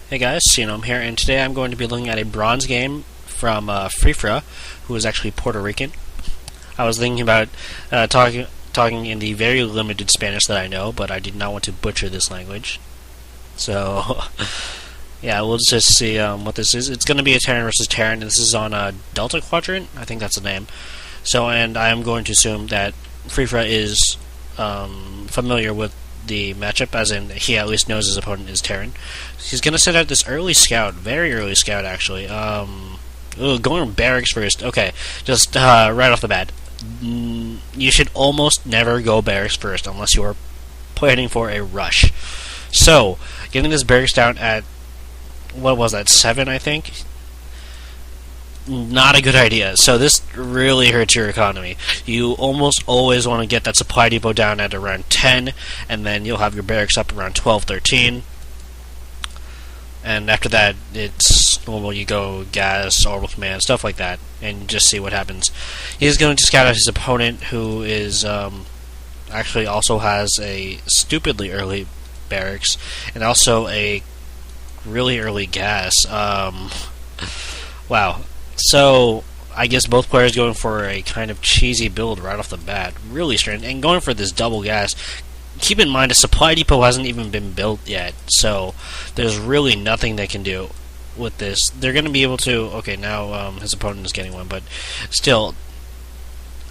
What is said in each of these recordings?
Hey guys, I'm here, and today I'm going to be looking at a bronze game from Frifra, who is actually Puerto Rican. I was thinking about talking in the very limited Spanish that I know, but I did not want to butcher this language. So, yeah, we'll just see what this is. It's going to be a Terran versus Terran, and this is on Delta Quadrant. I think that's the name. So, and I am going to assume that Frifra is familiar with the matchup, as in he at least knows his opponent is Terran. He's going to send out this early scout, very early scout actually. Going barracks first. Okay, just right off the bat, you should almost never go barracks first unless you are planning for a rush. So, getting this barracks down at, what was that, 7 I think? Not a good idea. So this really hurts your economy. You almost always want to get that supply depot down at around 10, and then you'll have your barracks up around 12, 13. And after that, it's normal. You go gas, orbital command, stuff like that, and just see what happens. He's going to scout out his opponent, who is actually also has a stupidly early barracks, and also a really early gas. Wow. So, I guess both players going for a kind of cheesy build right off the bat. Really strange. And going for this double gas. Keep in mind, a supply depot hasn't even been built yet. So, there's really nothing they can do with this. They're going to be able to... Okay, now his opponent is getting one. But still,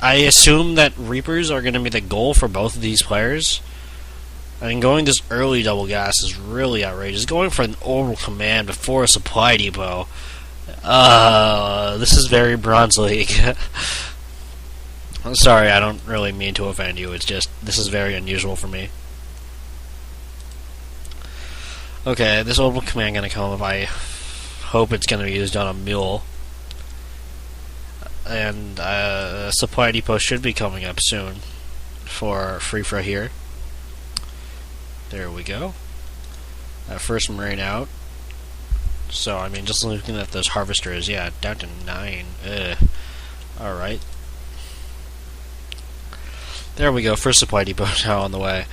I assume that Reapers are going to be the goal for both of these players. I mean, going this early double gas is really outrageous. Going for an orbital command before a supply depot... this is very Bronze League. I'm sorry, I don't really mean to offend you, it's just, this is very unusual for me. Okay, this orbital command gonna come up. I hope it's gonna be used on a mule. And, supply depot should be coming up soon for Frifra here. There we go. First Marine out. So, I mean, just looking at those harvesters, yeah, down to 9. Alright. There we go, first supply depot now on the way.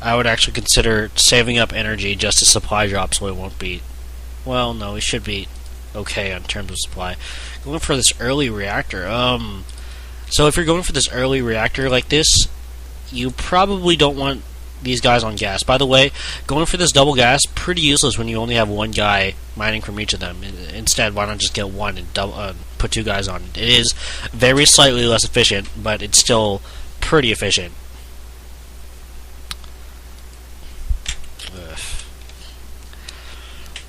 I would actually consider saving up energy just to supply drop so it won't be... Well, no, we should be okay in terms of supply. Going for this early reactor, so if you're going for this early reactor like this, you probably don't want these guys on gas. By the way, going for this double gas, pretty useless when you only have one guy mining from each of them. Instead, why not just get one and put 2 guys on it? It is very slightly less efficient, but it's still pretty efficient.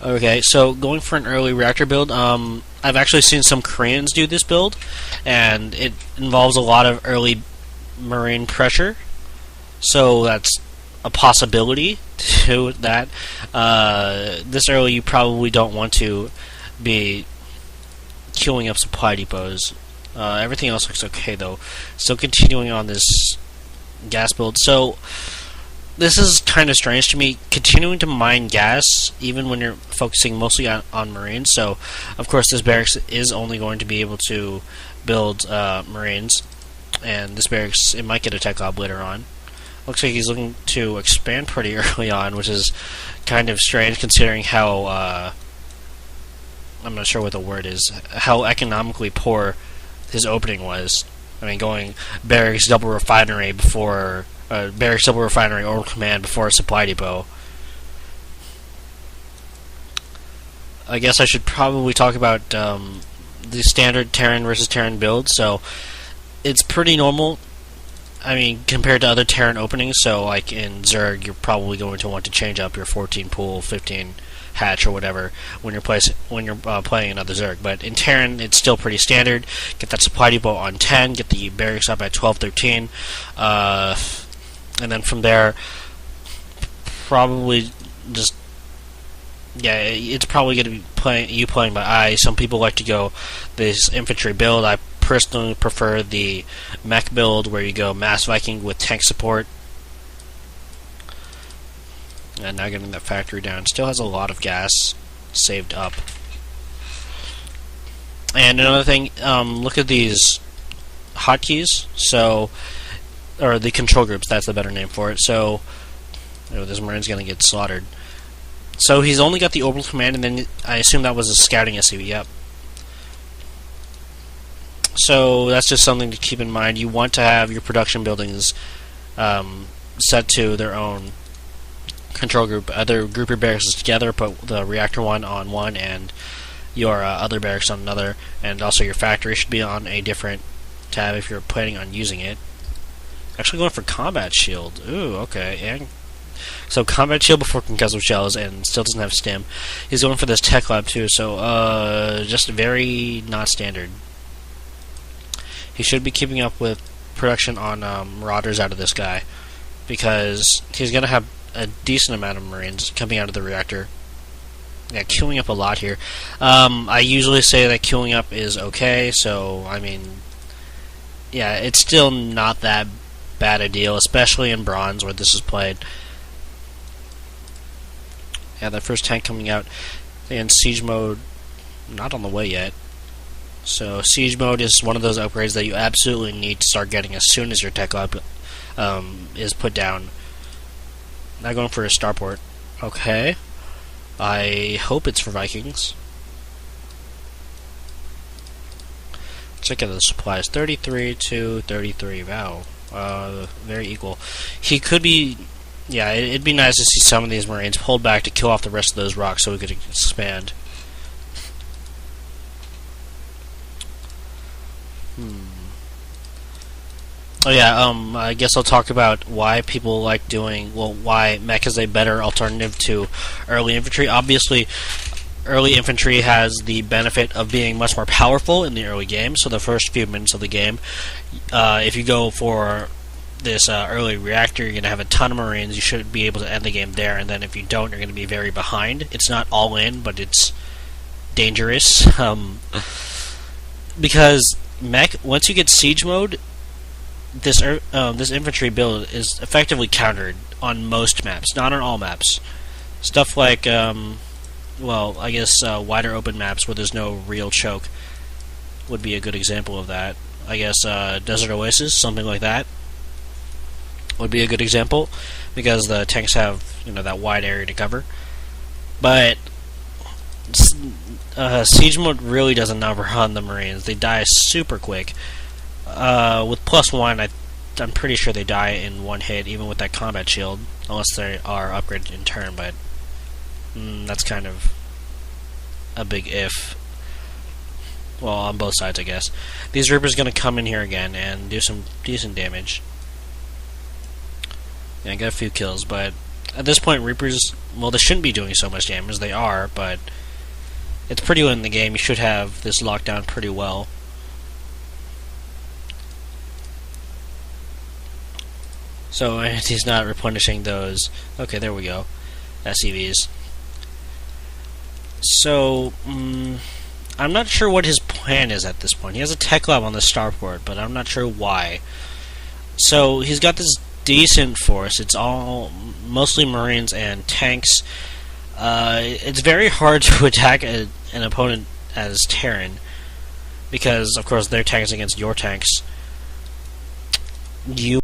Okay, so going for an early reactor build, I've actually seen some Koreans do this build, and it involves a lot of early marine pressure, so that's a possibility to that. This early, you probably don't want to be queuing up supply depots. Everything else looks okay, though. Still continuing on this gas build. So, this is kind of strange to me, continuing to mine gas, even when you're focusing mostly on Marines. So, of course, this barracks is only going to be able to build Marines. And this barracks, it might get a tech ob later on. Looks like he's looking to expand pretty early on, which is kind of strange considering how, I'm not sure what the word is, how economically poor his opening was. I mean, going barracks double refinery before, barracks double refinery orbital command before a supply depot. I guess I should probably talk about the standard Terran versus Terran build. So, it's pretty normal. I mean, compared to other Terran openings, so like in Zerg, you're probably going to want to change up your 14 pool, 15 hatch, or whatever when you're playing another Zerg. But in Terran, it's still pretty standard. Get that supply depot on 10, get the barracks up at 12, 13, and then from there, probably just, yeah, it's probably going to be playing by eye. Some people like to go this infantry build. I personally prefer the mech build where you go Mass Viking with tank support. And now getting that factory down. Still has a lot of gas saved up. And another thing, look at these hotkeys. So, or the control groups, that's the better name for it. So, this Marine's going to get slaughtered. So he's only got the orbital command, and then I assume that was a scouting SCV. Yep. So that's just something to keep in mind. You want to have your production buildings set to their own control group. Either group your barracks together, put the reactor one on one, and your other barracks on another, and also your factory should be on a different tab if you're planning on using it. Actually going for combat shield. Ooh, okay. And so combat shield before concussive shells, and still doesn't have stim. He's going for this tech lab too, so just very not standard. He should be keeping up with production on marauders out of this guy, because he's going to have a decent amount of marines coming out of the reactor. Yeah, queuing up a lot here. I usually say that queuing up is okay, so I mean, yeah, it's still not that bad a deal, especially in bronze where this is played. Yeah, that first tank coming out in siege mode, not on the way yet. So siege mode is one of those upgrades that you absolutely need to start getting as soon as your tech lab is put down. Now going for a starport. Okay. I hope it's for Vikings. Check out the supplies. 33 to 33. Wow. Very equal. He could be... Yeah, it'd be nice to see some of these Marines pulled back to kill off the rest of those rocks so we could expand. Oh yeah, I guess I'll talk about why people like doing, well, why mech is a better alternative to early infantry. Obviously, early infantry has the benefit of being much more powerful in the early game, so the first few minutes of the game, if you go for this early reactor, you're going to have a ton of Marines. You should be able to end the game there, and then if you don't, you're going to be very behind. It's not all in, but it's dangerous. Because mech, once you get siege mode, this infantry build is effectively countered on most maps, not on all maps. Stuff like, well, I guess wider open maps where there's no real choke would be a good example of that. I guess Desert Oasis, something like that, would be a good example, because the tanks have, you know, that wide area to cover. But siege mode really does a number on the Marines. They die super quick. With +1, I'm pretty sure they die in one hit, even with that combat shield, unless they are upgraded in turn, but that's kind of a big if. Well, on both sides, I guess. These Reapers are going to come in here again and do some decent damage. Yeah, I got a few kills, but at this point, Reapers, well, they shouldn't be doing so much damage. They are, but it's pretty late in the game. You should have this locked down pretty well. So he's not replenishing those. Okay, there we go. SCVs. So, I'm not sure what his plan is at this point. He has a tech lab on the starport, but I'm not sure why. So, he's got this decent force. It's all mostly Marines and tanks. It's very hard to attack an opponent as Terran, because, of course, their tanks against your tanks. You